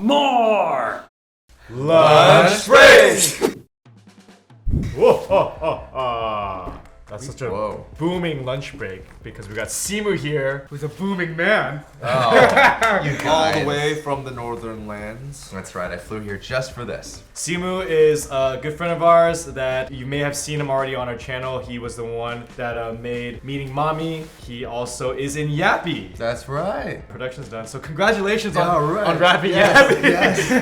More! Lunch break! That's such a booming lunch break because we got Simu here, who's a booming man. Oh, you guys. All the way from the northern lands. That's right, I flew here just for this. Simu is a good friend of ours that you may have seen him already on our channel. He was the one that made Meeting Mommy. He also is in Yappy. That's right. Production's done, so congratulations on right. rapping Yes, Yappy.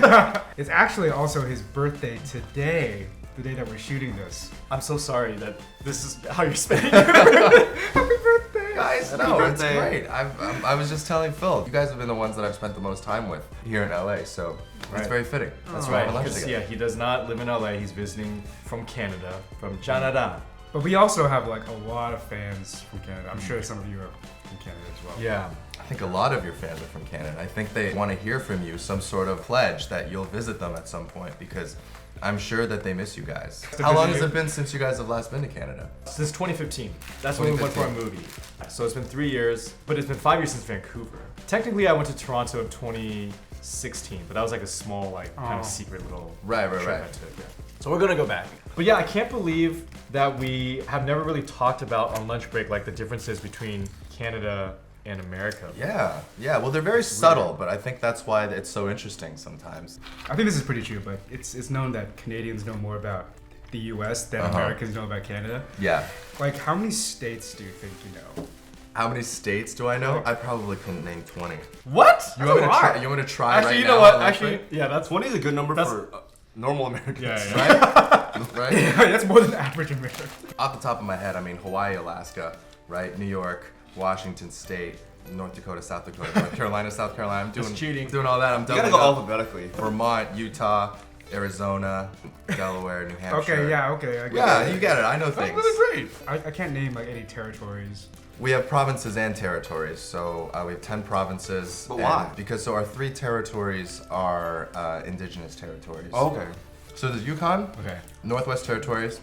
yes. It's actually also his birthday today, the day that we're shooting this. I'm so sorry that this is how you're spending your birthday. Happy birthday! Guys, Happy no, it's birthday. great. I was just telling Phil, you guys have been the ones that I've spent the most time with here in LA, so Right. it's very fitting. That's why right, we're lunch because together. he does not live in LA. He's visiting from Canada, from Canada. But we also have like a lot of fans from Canada. I'm sure some of you are from Canada as well. Yeah. I think a lot of your fans are from Canada. I think they want to hear from you some sort of pledge that you'll visit them at some point because I'm sure that they miss you guys. How long has it been since you guys have last been to Canada? Since 2015. That's when we went for our movie. So it's been 3 years, but it's been 5 years since Vancouver. Technically, I went to Toronto in 2016, but that was like a small, like, kind of secret little Right. trip I took. Yeah. So we're gonna go back. But yeah, I can't believe that we have never really talked about on lunch break, like the differences between Canada and America. Yeah. Well, they're very subtle, but I think that's why it's so interesting sometimes. I think this is pretty true, but it's known that Canadians know more about the US than Americans know about Canada. Yeah. Like, how many states do you think you know? How many states do I know? I probably couldn't name 20. What? You want me to try Actually, right you now? know what? on lunch Actually, break? yeah, that's 20 is a good number That's- for normal Americans. Yeah. Right? That's more than average American. Off the top of my head, I mean Hawaii, Alaska, right? New York, Washington State, North Dakota, South Dakota, North Carolina, South Carolina. I'm That's cheating. doing all that. I'm You gotta doubling go up. alphabetically. Vermont, Utah, Arizona, Delaware, New Hampshire. Okay, I get Yeah, it. you get it. I know things. great. I can't name like any territories. We have provinces and territories, so we have 10 provinces. But and why? Because our 3 territories are indigenous territories. Okay. So there's Yukon, Okay. Northwest Territories,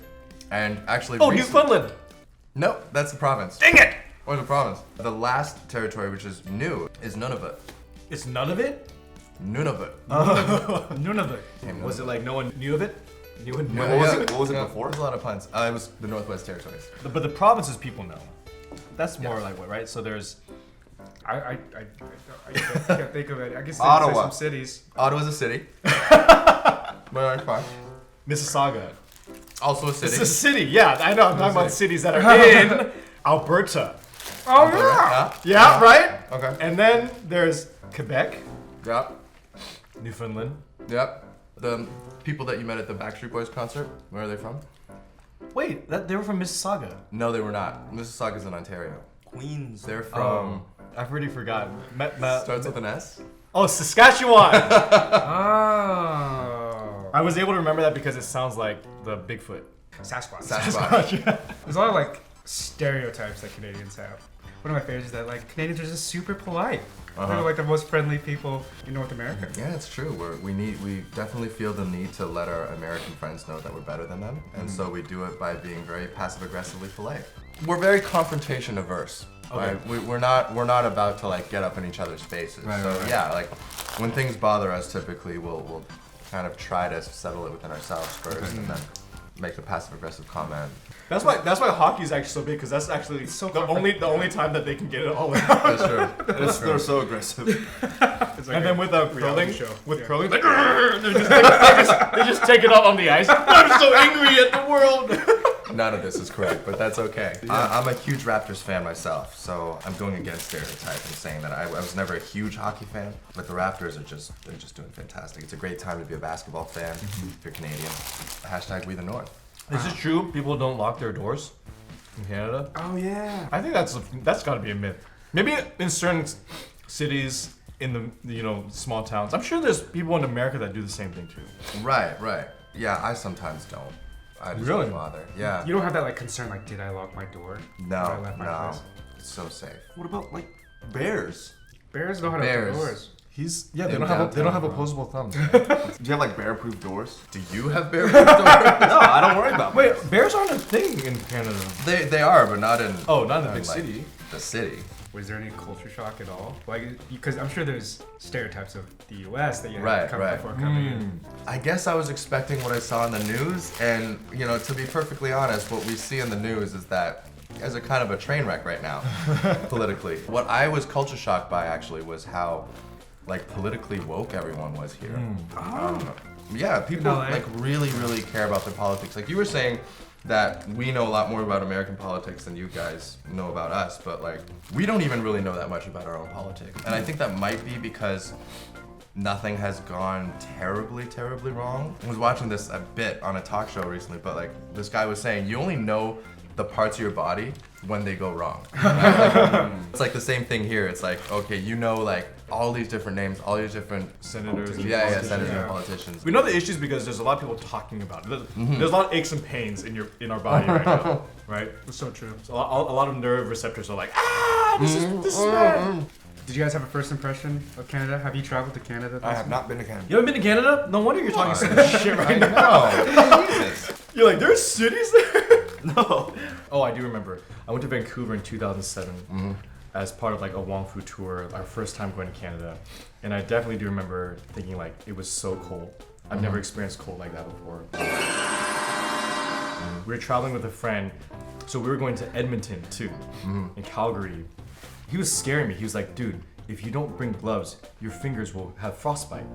and actually. Oh, Newfoundland. No, that's the province. Dang it! Or the province. The last territory, which is new, is Nunavut. It's none of it? Nunavut. None of it. Was it like no one knew of it? Knew it? What was it before? There's a lot of puns. It was the Northwest Territories. But the provinces people know. That's more like what, right? So there's I can't think of it. I guess Ottawa. there's some cities. Ottawa's a city. But that's fine. Mississauga. Also a It's city. a city, yeah. I know. I'm talking about cities that are in Alberta. Oh Yeah. Yeah, right? Okay. And then there's Quebec, Yep. Newfoundland. Yep. The people that you met at the Backstreet Boys concert, where are they from? Wait, they were from Mississauga. No, they were not. Mississauga's in Ontario. Queens. They're from. I've already forgotten. Starts with an S. Oh, Saskatchewan. Oh. I was able to remember that because it sounds like the Bigfoot. Sasquatch. Sasquatch. There's a lot of like stereotypes that Canadians have. One of my favorites is that like Canadians are just super polite. They're like the most friendly people in North America. Yeah, it's true. We definitely feel the need to let our American friends know that we're better than them, and so we do it by being very passive aggressively polite. We're very confrontation averse. Okay. Right? We're not about to like get up in each other's faces. Right, so right, right. yeah, like when things bother us, typically we'll kind of try to settle it within ourselves first, and then make a passive aggressive comment. That's why hockey is actually so big because that's actually so the only time that they can get it all out. That's true. They're so aggressive. It's like And then with curling, show. curling, like, they just take it out on the ice. I'm so angry at the world. None of this is correct, but that's okay. I'm a huge Raptors fan myself, so I'm going against stereotype and saying that I was never a huge hockey fan, but the Raptors they're just doing fantastic. It's a great time to be a basketball fan if you're Canadian. Hashtag We the North. Is it true people don't lock their doors in Canada? Oh yeah. I think that's got to be a myth. Maybe in certain cities in the small towns. I'm sure there's people in America that do the same thing too. Right. Yeah, I sometimes don't. I just Really? don't bother. Yeah. You don't have that like concern like, did I lock my door? Did I No, left my no. place? It's so safe. What about like bears? Bears know how to open Bears. doors. They In don't have downtown, opposable thumbs. Do you have like bear-proof doors? Do you have bear doors? No, I don't worry about Wait, bears aren't a thing in Canada. They are, but not in. Oh, not in the big like, city. The city. Was there any culture shock at all? Like, because I'm sure there's stereotypes of the U.S. that you have Right, to come right. before coming in. I guess I was expecting what I saw in the news, and you know, to be perfectly honest, what we see in the news is that you guys are kind of a train wreck right now, politically. What I was culture shocked by actually was how, like, politically woke everyone was here. Yeah, people LA. like really care about their politics. Like you were saying that we know a lot more about American politics than you guys know about us, but like we don't even really know that much about our own politics. And I think that might be because nothing has gone terribly wrong. I was watching this a bit on a talk show recently, but like this guy was saying you only know the parts of your body when they go wrong. Right? Like, it's like the same thing here. It's like, okay, you know, like all these different names, all these different Senators. and yeah, politicians. senators Yeah. and politicians. We know the issues because there's a lot of people talking about it. There's a lot of aches and pains in our body right now, right? It's so true. So a lot of nerve receptors are like, this is bad. Did you guys have a first impression of Canada? Have you traveled to Canada? I have not been to Canada. You haven't been to Canada? No wonder you're talking so much shit right now. No, Jesus. You're like, there's cities there? No. Oh, I do remember. I went to Vancouver in 2007 as part of like a Wong Fu tour, our first time going to Canada. And I definitely do remember thinking like, it was so cold. I've never experienced cold like that before. We were traveling with a friend, so we were going to Edmonton too, in Calgary. He was scaring me. He was like, dude, if you don't bring gloves, your fingers will have frostbite.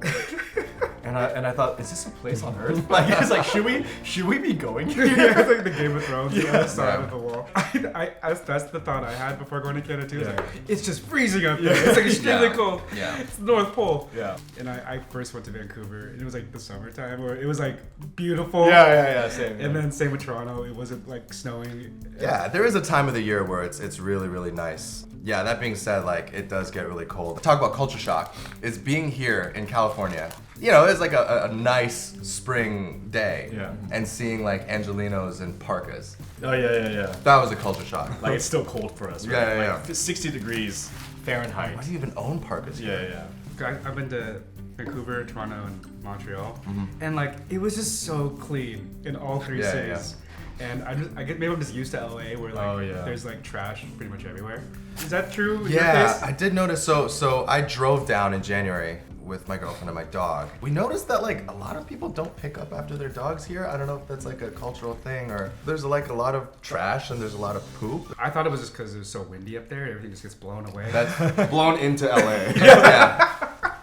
And I thought, is this a place on Earth? Like, it's like, should we be going here? Yeah, it's like the Game of Thrones, the Yeah. other side Yeah. of the wall. That's the thought I had before going to Canada too. It's Yeah. like, it's just freezing up there. It's like extremely Yeah. cold. Yeah. It's the North Pole. Yeah. And I first went to Vancouver, and it was like the summertime, where it was like beautiful. Yeah, same. And then same with Toronto, it wasn't like snowing. Yeah, there is a time of the year where it's really nice. Yeah, that being said, like it does get really cold. Talk about culture shock. It's being here in California. You know, it's like a nice spring day. Yeah. And seeing like Angelinos and parkas. Oh, yeah. That was a culture shock. Like, it's still cold for us, right? Yeah. Like, 60 degrees Fahrenheit. Why do you even own parkas here? Yeah. I've been to Vancouver, Toronto, and Montreal, and like it was just so clean in all three Yeah, cities. And I get maybe I'm just used to LA where like Oh, yeah. there's like trash pretty much everywhere. Is that true? In your Yeah, case? I did notice. So I drove down in January with my girlfriend and my dog. We noticed that like a lot of people don't pick up after their dogs here. I don't know if that's like a cultural thing or there's like a lot of trash and there's a lot of poop. I thought it was just because it was so windy up there. Everything just gets blown away. That's Blown into LA. yeah.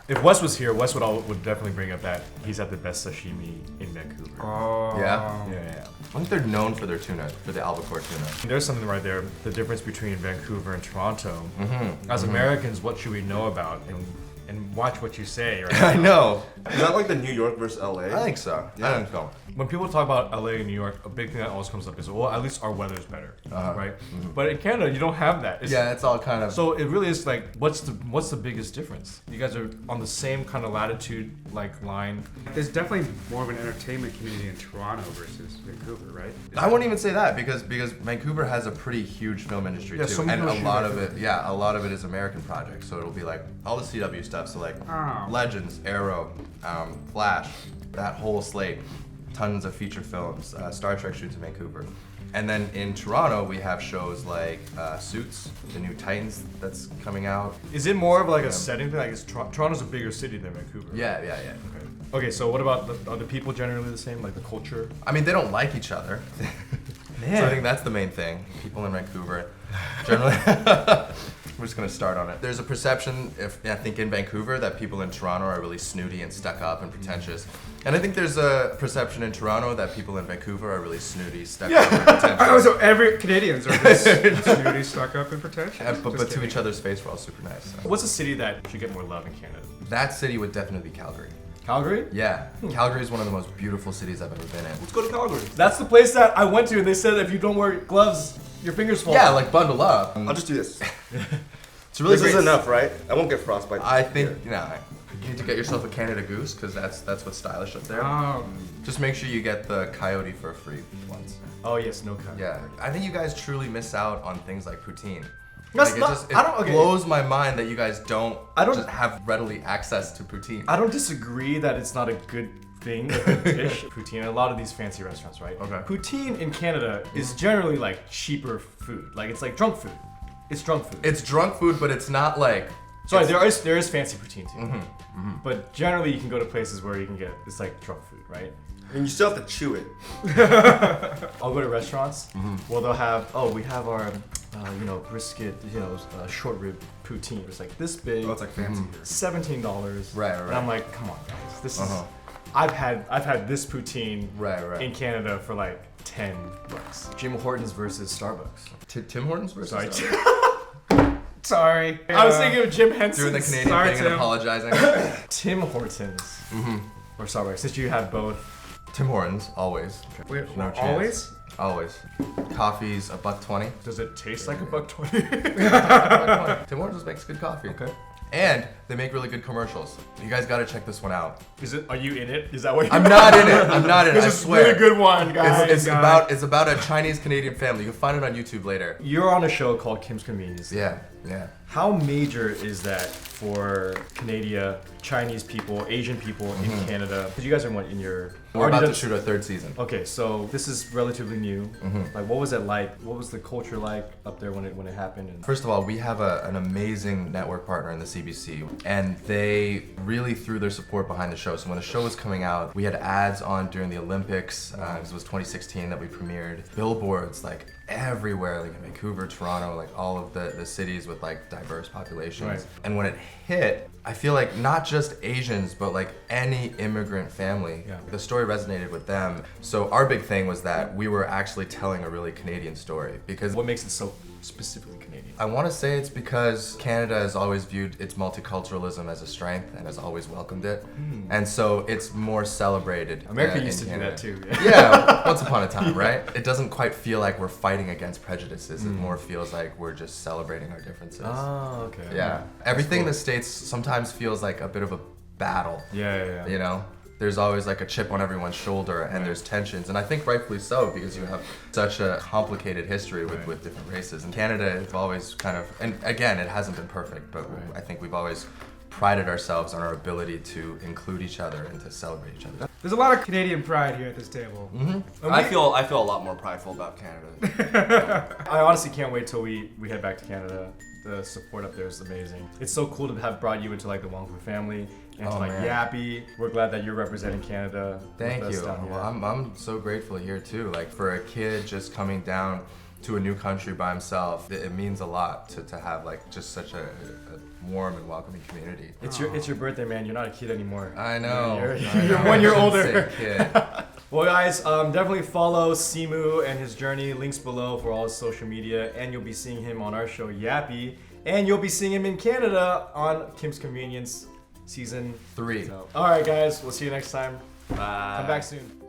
If Wes was here, Wes would definitely bring up that he's had the best sashimi in Vancouver. Oh. Yeah. I think they're known for their tuna, for the albacore tuna. There's something right there, the difference between Vancouver and Toronto. As Americans, what should we know about? And watch what you say, right? I know. Is that like the New York versus LA? I think so. I think so. When people talk about LA and New York, a big thing that always comes up is, well, at least our weather's better, right? But in Canada, you don't have that. Yeah, it's all kind of. So it really is like, what's the biggest difference? You guys are on the same kind of latitude, like line. There's definitely more of an entertainment community in Toronto versus Vancouver, right? I won't even say that because Vancouver has a pretty huge film industry Yeah, too, so many and a people lot shoot of it, a lot of it is American projects. So it'll be like all the CW stuff. So like Legends, Arrow, Flash, that whole slate, tons of feature films. Star Trek shoots in Vancouver, and then in Toronto we have shows like Suits, the new Titans that's coming out. Is it more of like a setting thing? Like, Toronto's a bigger city than Vancouver. Yeah. Okay, so what about are the people generally the same? Like the culture? I mean, they don't like each other. So I think that's the main thing. People in Vancouver, generally. We're just gonna start on it. There's a perception, I think, in Vancouver that people in Toronto are really snooty and stuck up and pretentious. And I think there's a perception in Toronto that people in Vancouver are really snooty, stuck up, and pretentious. Oh, so every Canadians are just snooty, stuck up, and pretentious. But Just to kidding. each other's face, we're all super nice. So. What's a city that should get more love in Canada? That city would definitely be Calgary. Calgary? Yeah, Calgary is one of the most beautiful cities I've ever been in. Let's go to Calgary. That's the place that I went to, and they said if you don't wear gloves, your fingers fall. Yeah, like bundle up. I'll just do this. It's really This is great. enough, right? I won't get frostbite. I think you need to get yourself a Canada Goose because that's what's stylish up there. Just make sure you get the coyote for free once. Oh yes, no cut. Yeah, I think you guys truly miss out on things like poutine. That's Like, not- it I don't- okay. blows my mind that you guys don't, I don't- just have readily access to poutine. I don't disagree that it's not a good thing, a good dish. Poutine at a lot of these fancy restaurants, right? Okay. Poutine in Canada is generally like cheaper food. Like it's like drunk food. It's drunk food. It's drunk food, but it's not like. Sorry, there is fancy poutine too. But generally, you can go to places where you can get it's like drunk food, right? And you still have to chew it. I'll go to restaurants. Well, they'll have we have our brisket, short rib poutine. It's like this big. Oh, it's like fancy here. $17. Right. And I'm like, come on, guys, this is. I've had this poutine Right. in Canada for like $10. Jim Hortons versus Starbucks. Tim Hortons versus. Sorry, Sorry. I was thinking of Jim Henson. Doing the Canadian Sorry, thing and Tim. apologizing. Tim Hortons or Starbucks. Since you have both. Tim Hortons, always. Wait, No chance. always? Always. Coffee's $1.20. Does it taste like $1.20? Tim Hortons makes good coffee. Okay. And they make really good commercials. You guys gotta check this one out. Are you in it? Is that what you're I'm not in it. I'm not in it. I This is a swear. really good one, guys. It's about a Chinese Canadian family. You can find it on YouTube later. You're on a show called Kim's Convenience. Yeah. How major is that for Canada, Chinese people, Asian people in Canada? Because you guys are in your... We're about to shoot our 3rd season. Okay, so this is relatively new. Like, what was it like? What was the culture like up there when it happened? And First of all, we have an amazing network partner in the CBC, and they really threw their support behind the show. So when the show was coming out, we had ads on during the Olympics, because it was 2016 that we premiered. Billboards, like everywhere, like in Vancouver, Toronto, like all of the cities with like diverse populations. Right. And when it hit, I feel like not just Asians, but like any immigrant family, the story resonated with them. So our big thing was that we were actually telling a really Canadian story, because what makes it so specifically Canadian? I want to say it's because Canada has always viewed its multiculturalism as a strength and has always welcomed it. And so it's more celebrated. America in used to Canada. do that too. Yeah, once upon a time, right? It doesn't quite feel like we're fighting against prejudices. It more feels like we're just celebrating our differences. Oh, okay. Yeah. Everything in the States sometimes feels like a bit of a battle. Yeah. You know? There's always like a chip on everyone's shoulder, and there's tensions, and I think rightfully so, because you have such a complicated history with different races. In Canada, it's always kind of, and again, it hasn't been perfect, but I think we've always prided ourselves on our ability to include each other and to celebrate each other. There's a lot of Canadian pride here at this table. I feel a lot more prideful about Canada. I honestly can't wait till we head back to Canada. The support up there is amazing. It's so cool to have brought you into like the Wongfu family and to like Yappy. We're glad that you're representing Canada. Thank with us you. down here. Well, I'm so grateful here too. Like for a kid just coming down to a new country by himself, it means a lot to have like just such a warm and welcoming community. It's your birthday, man. You're not a kid anymore. I know. You're 1 year older. Insane kid. Well, guys, definitely follow Simu and his journey. Links below for all his social media, and you'll be seeing him on our show Yappy, and you'll be seeing him in Canada on Kim's Convenience Season 3. So, all right, guys, we'll see you next time. Bye. Come back soon.